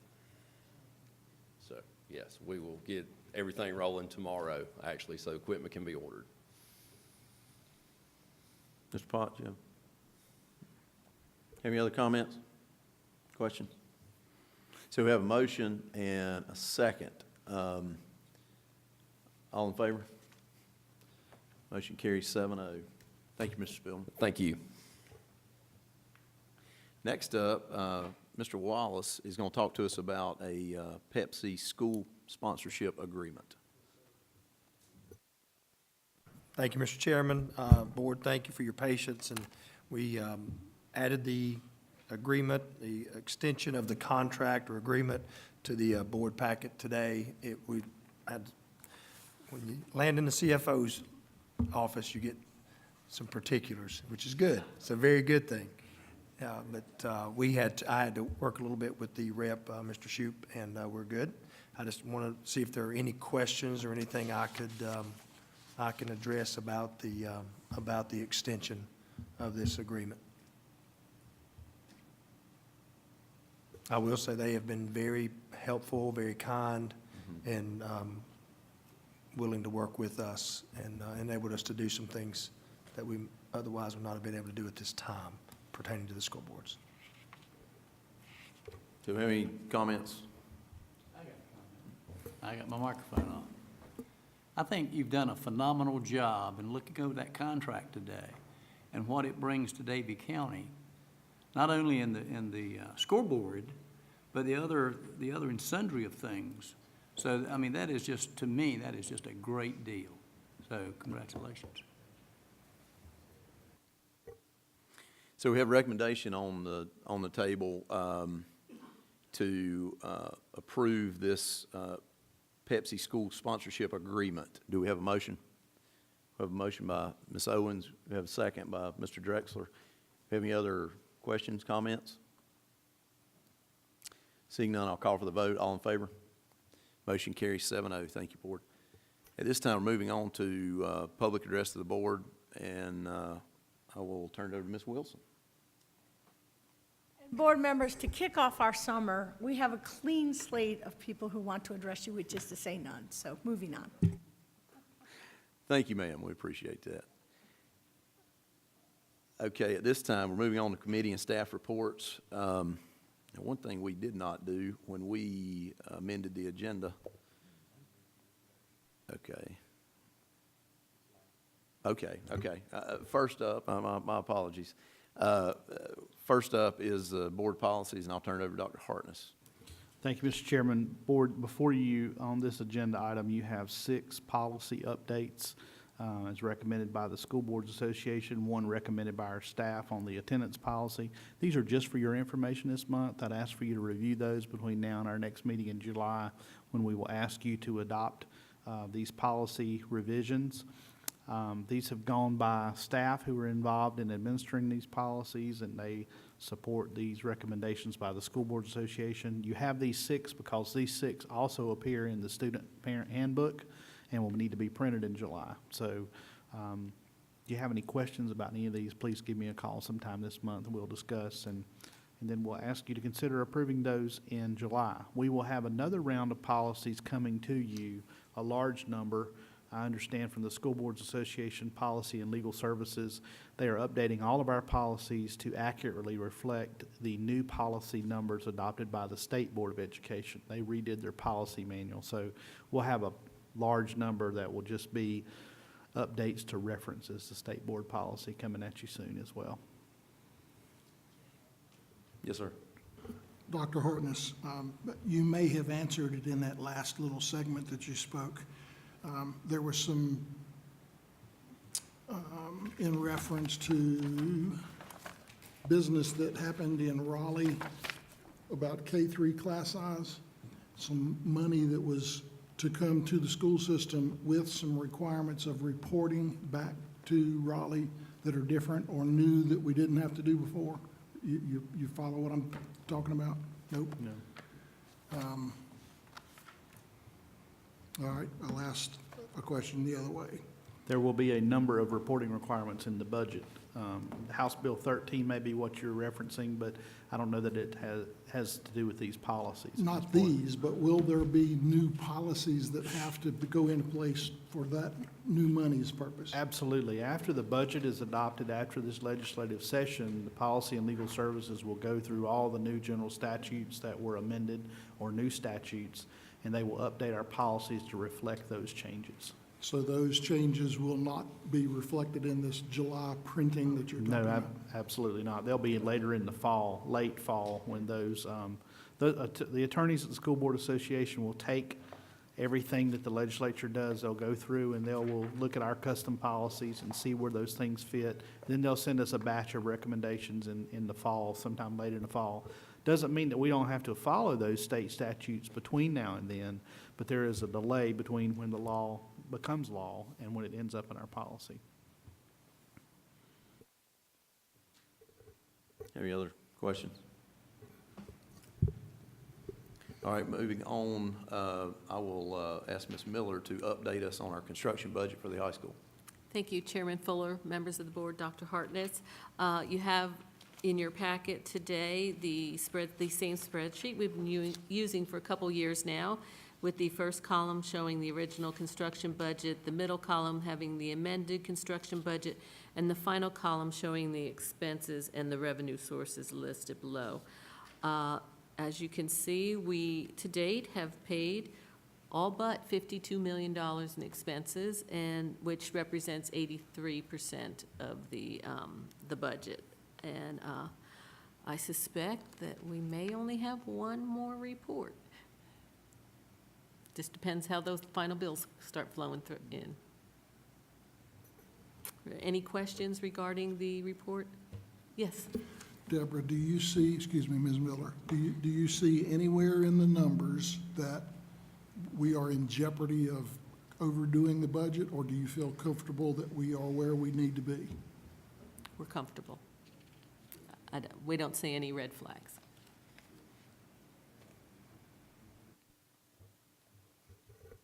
[SPEAKER 12] So, yes, we will get everything rolling tomorrow, actually, so equipment can be ordered.
[SPEAKER 1] Mr. Potts, yeah. Any other comments? Questions? So we have a motion and a second. All in favor? Motion carries 7-0. Thank you, Mr. Spillman.
[SPEAKER 12] Thank you.
[SPEAKER 1] Next up, Mr. Wallace is going to talk to us about a Pepsi school sponsorship agreement.
[SPEAKER 6] Thank you, Mr. Chairman. Board, thank you for your patience, and we added the agreement, the extension of the contract or agreement to the board packet today. When you land in the CFO's office, you get some particulars, which is good. It's a very good thing. But I had to work a little bit with the rep, Mr. Shoup, and we're good. I just want to see if there are any questions or anything I can address about the extension of this agreement. I will say they have been very helpful, very kind, and willing to work with us and enabled us to do some things that we otherwise would not have been able to do at this time pertaining to the school boards.
[SPEAKER 1] Do we have any comments?
[SPEAKER 16] I got my microphone on. I think you've done a phenomenal job in looking over that contract today and what it brings to Davie County, not only in the scoreboard, but the other and sundry of things. So, I mean, that is just, to me, that is just a great deal. So, congratulations.
[SPEAKER 1] So we have a recommendation on the table to approve this Pepsi school sponsorship agreement. Do we have a motion? We have a motion by Ms. Owens. We have a second by Mr. Drexler. Have any other questions, comments? Seeing none, I'll call for the vote. All in favor? Motion carries 7-0. Thank you, Board. At this time, we're moving on to public address to the Board, and I will turn it over to Ms. Wilson.
[SPEAKER 13] Board members, to kick off our summer, we have a clean slate of people who want to address you, which is to say none. So moving on.
[SPEAKER 1] Thank you, ma'am. We appreciate that. Okay, at this time, we're moving on to committee and staff reports. And one thing we did not do when we amended the agenda. Okay. First up, my apologies. First up is board policies, and I'll turn it over to Dr. Hartness.
[SPEAKER 4] Thank you, Mr. Chairman. Board, before you, on this agenda item, you have 6 policy updates as recommended by the School Boards Association, 1 recommended by our staff on the attendance policy. These are just for your information this month. I'd ask for you to review those between now and our next meeting in July, when we will ask you to adopt these policy revisions. These have gone by staff who are involved in administering these policies, and they support these recommendations by the School Boards Association. You have these 6 because these 6 also appear in the student parent handbook and will need to be printed in July. So if you have any questions about any of these, please give me a call sometime this month, and we'll discuss, and then we'll ask you to consider approving those in July. We will have another round of policies coming to you, a large number. I understand from the School Boards Association Policy and Legal Services, they are updating all of our policies to accurately reflect the new policy numbers adopted by the State Board of Education. They redid their policy manual, so we'll have a large number that will just be updates to references, the State Board policy coming at you soon as well.
[SPEAKER 1] Yes, sir.
[SPEAKER 14] Dr. Hartness, you may have answered it in that last little segment that you spoke. There was some, in reference to business that happened in Raleigh about K-3 class size, some money that was to come to the school system with some requirements of reporting back to Raleigh that are different or new that we didn't have to do before. You follow what I'm talking about? Nope.
[SPEAKER 4] No.
[SPEAKER 14] All right, I'll ask a question the other way.
[SPEAKER 4] There will be a number of reporting requirements in the budget. House Bill 13 may be what you're referencing, but I don't know that it has to do with these policies.
[SPEAKER 14] Not these, but will there be new policies that have to go into place for that new money's purpose?
[SPEAKER 4] Absolutely. After the budget is adopted, after this legislative session, the Policy and Legal Services will go through all the new general statutes that were amended or new statutes, and they will update our policies to reflect those changes.
[SPEAKER 14] So those changes will not be reflected in this July printing that you're talking about?
[SPEAKER 4] No, absolutely not. They'll be later in the fall, late fall, when those, the attorneys at the School Board Association will take everything that the legislature does. They'll go through and will look at our custom policies and see where those things fit. Then they'll send us a batch of recommendations in the fall, sometime later in the fall. Doesn't mean that we don't have to follow those state statutes between now and then, but there is a delay between when the law becomes law and when it ends up in our policy.
[SPEAKER 1] Any other questions? All right, moving on, I will ask Ms. Miller to update us on our construction budget for the high school.
[SPEAKER 15] Thank you, Chairman Fuller, members of the board, Dr. Hartnett. You have in your packet today the same spreadsheet we've been using for a couple years now, with the first column showing the original construction budget, the middle column having the amended construction budget, and the final column showing the expenses and the revenue sources listed below. As you can see, we to date have paid all but $52 million in expenses, and which represents 83% of the budget. And I suspect that we may only have one more report. Just depends how those final bills start flowing through in. Any questions regarding the report? Yes.
[SPEAKER 14] Deborah, do you see, excuse me, Ms. Miller, do you see anywhere in the numbers that we are in jeopardy of overdoing the budget, or do you feel comfortable that we are where we need to be?
[SPEAKER 15] We're comfortable. We don't see any red flags.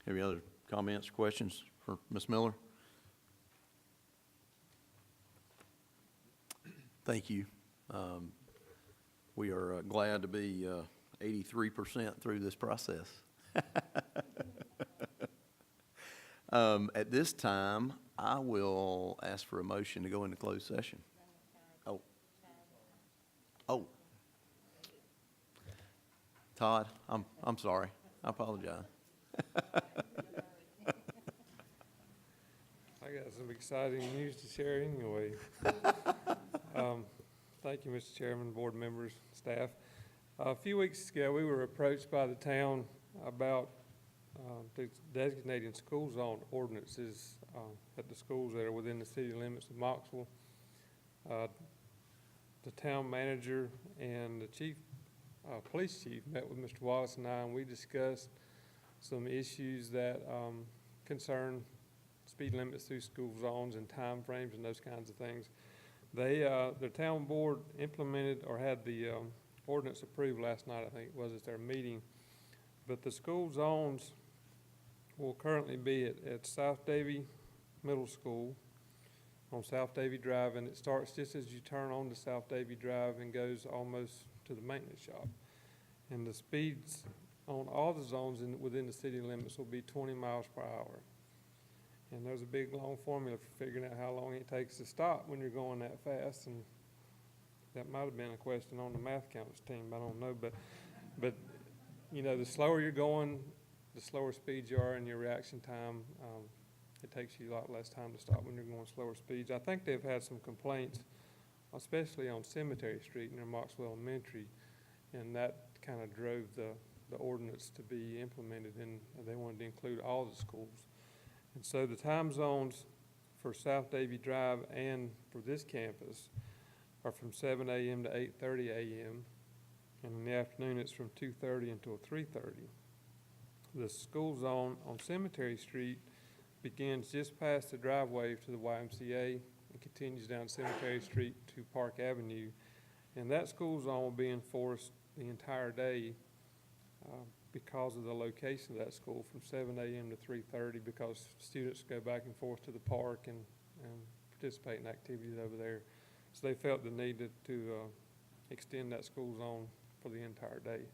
[SPEAKER 1] Any other comments, questions for Ms. Miller? Thank you. We are glad to be 83% through this process. At this time, I will ask for a motion to go into closed session. Oh. Todd, I'm sorry. I apologize.
[SPEAKER 17] I got some exciting news to share anyway. Thank you, Mr. Chairman, board members, staff. A few weeks ago, we were approached by the town about designating school zone ordinances at the schools that are within the city limits of Moxville. The town manager and the police chief met with Mr. Wallace and I, and we discussed some issues that concern speed limits through school zones and time frames and those kinds of things. The town board implemented or had the ordinance approved last night, I think it was, at their meeting. But the school zones will currently be at South Davie Middle School on South Davie Drive, and it starts just as you turn on to South Davie Drive and goes almost to the maintenance shop. And the speeds on all the zones within the city limits will be 20 miles per hour. And there's a big, long formula for figuring out how long it takes to stop when you're going that fast. And that might have been a question on the math counters team, I don't know. But you know, the slower you're going, the slower speeds you are in your reaction time. It takes you a lot less time to stop when you're going slower speeds. I think they've had some complaints, especially on Cemetery Street near Moxville Elementary, and that kind of drove the ordinance to be implemented, and they wanted to include all the schools. And so the time zones for South Davie Drive and for this campus are from 7 a.m. to 8:30 a.m. And in the afternoon, it's from 2:30 until 3:30. The school zone on Cemetery Street begins just past the driveway to the YMCA and continues down Cemetery Street to Park Avenue. And that school zone will be enforced the entire day because of the location of that school from 7 a.m. to 3:30, because students go back and forth to the park and participate in activities over there. So they felt the need to extend that school zone for the entire day.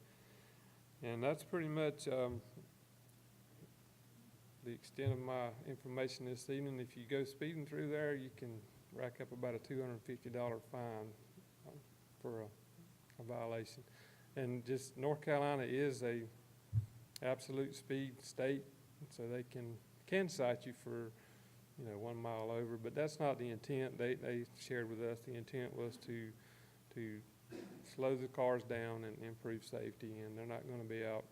[SPEAKER 17] And that's pretty much the extent of my information this evening. If you go speeding through there, you can rack up about a $250 fine for a violation. And just North Carolina is a absolute speed state, so they can cite you for 1 mile over, but that's not the intent. They shared with us the intent was to slow the cars down and improve safety, and they're not going to be out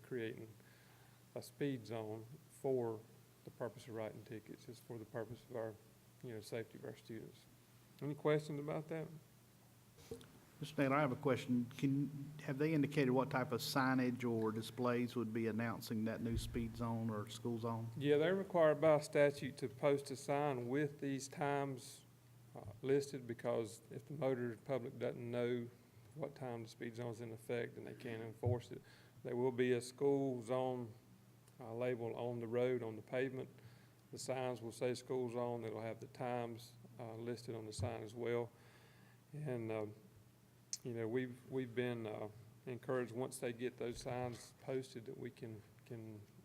[SPEAKER 17] creating a speed zone for the purpose of writing tickets. It's for the purpose of our safety of our students. Any questions about that?
[SPEAKER 4] Mr. Naylor, I have a question. Have they indicated what type of signage or displays would be announcing that new speed zone or school zone?
[SPEAKER 17] Yeah, they're required by statute to post a sign with these times listed, because if the motor public doesn't know what time the speed zone is in effect, then they can't enforce it. There will be a school zone label on the road, on the pavement. The signs will say school zone. It'll have the times listed on the sign as well. And we've been encouraged, once they get those signs posted, that we can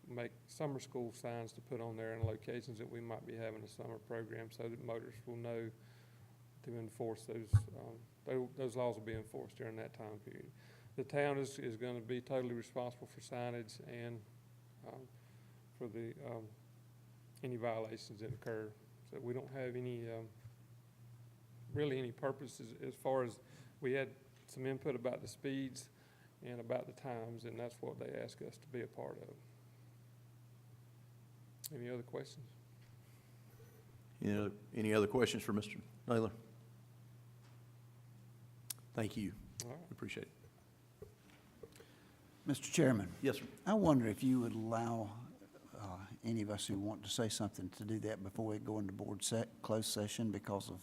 [SPEAKER 17] make summer school signs to put on there in locations that we might be having a summer program, so that motorists will know to enforce those laws will be enforced during that time period. The town is going to be totally responsible for signage and for the any violations that occur. So we don't have any really any purposes as far as we had some input about the speeds and about the times, and that's what they asked us to be a part of. Any other questions?
[SPEAKER 1] Any other questions for Mr. Naylor? Thank you.
[SPEAKER 17] All right.
[SPEAKER 1] Appreciate it.
[SPEAKER 18] Mr. Chairman.
[SPEAKER 1] Yes, sir.
[SPEAKER 18] I wonder if you would allow any of us who want to say something to do that before we go into board closed session because of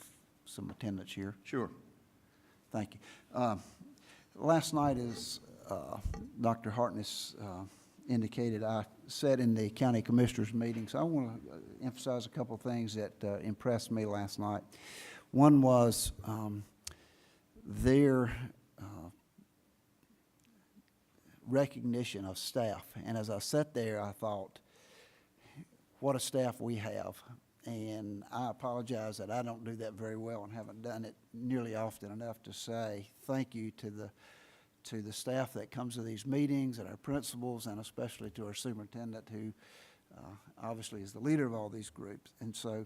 [SPEAKER 18] some attendance here.
[SPEAKER 1] Sure.
[SPEAKER 18] Thank you. Last night, as Dr. Hartness indicated, I sat in the county commissioners meeting, so I want to emphasize a couple of things that impressed me last night. One was their recognition of staff, and as I sat there, I thought, what a staff we have. And I apologize that I don't do that very well and haven't done it nearly often enough to say thank you to the staff that comes to these meetings and our principals, and especially to our superintendent, who obviously is the leader of all these groups. And so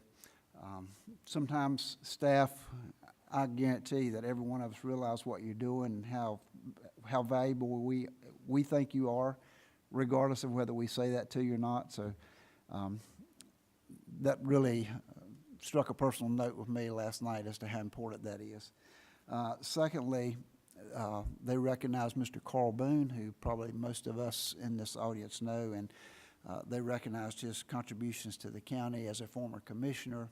[SPEAKER 18] sometimes staff, I guarantee that every one of us realize what you're doing and how valuable we think you are, regardless of whether we say that to you or not. So that really struck a personal note with me last night as to how important that is. Secondly, they recognize Mr. Carl Boone, who probably most of us in this audience know, and they recognized his contributions to the county as a former commissioner.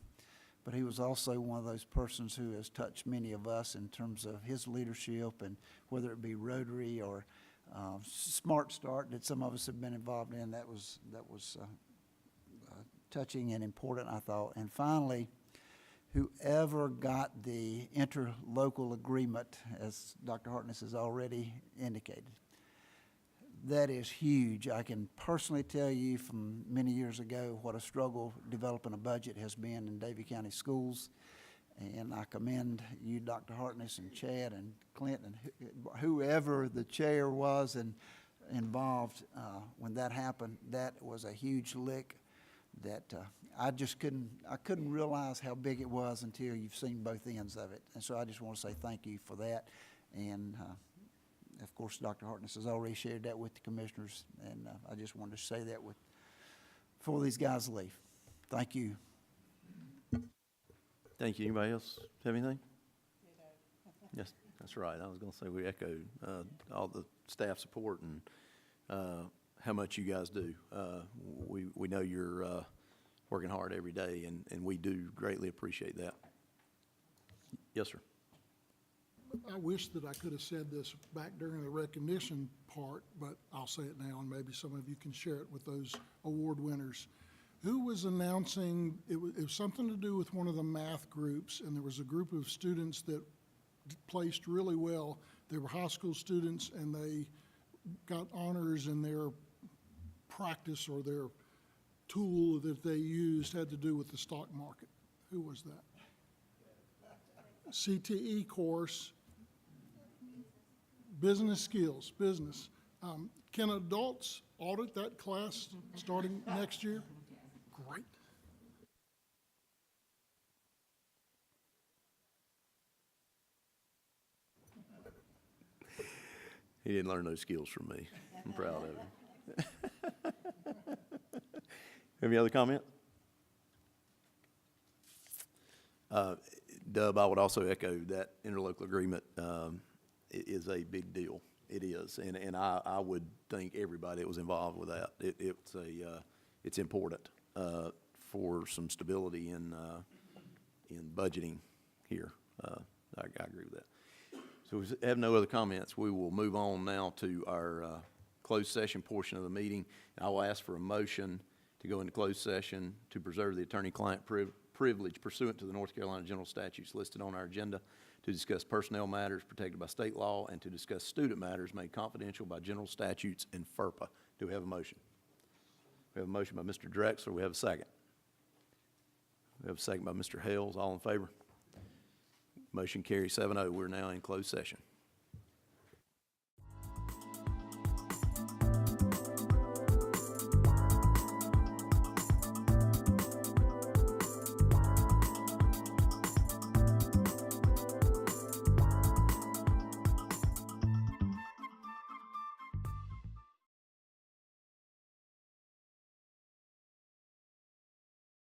[SPEAKER 18] But he was also one of those persons who has touched many of us in terms of his leadership, and whether it be Rotary or Smart Start that some of us have been involved in, that was touching and important, I thought. And finally, whoever got the interlocal agreement, as Dr. Hartness has already indicated, that is huge. I can personally tell you from many years ago what a struggle developing a budget has been in Davie County schools. And I commend you, Dr. Hartness, and Chad and Clint, and whoever the chair was and involved when that happened. That was a huge lick that I couldn't realize how big it was until you've seen both ends of it. And so I just want to say thank you for that. And of course, Dr. Hartness has already shared that with the commissioners, and I just wanted to say that before these guys leave. Thank you.
[SPEAKER 1] Thank you. Anybody else have anything? Yes, that's right. I was going to say we echoed all the staff support and how much you guys do. We know you're working hard every day, and we do greatly appreciate that. Yes, sir.
[SPEAKER 14] I wish that I could have said this back during the recognition part, but I'll say it now, and maybe some of you can share it with those award winners. Who was announcing, it was something to do with one of the math groups, and there was a group of students that placed really well. They were high school students, and they got honors in their practice, or their tool that they used had to do with the stock market. Who was that? CTE course, business skills, business. Can adults audit that class starting next year? Great.
[SPEAKER 1] He didn't learn those skills from me. I'm proud of him. Any other comment? Dub, I would also echo that interlocal agreement is a big deal. It is, and I would think everybody that was involved with that. It's important for some stability in budgeting here. I agree with that. So if we have no other comments, we will move on now to our closed session portion of the meeting. I will ask for a motion to go into closed session to preserve the attorney-client privilege pursuant to the North Carolina general statutes listed on our agenda, to discuss personnel matters protected by state law, and to discuss student matters made confidential by general statutes and FERPA. Do we have a motion? We have a motion by Mr. Drexler. We have a second. We have a second by Mr. Hales. All in favor? Motion carries 7-0. We're now in closed session.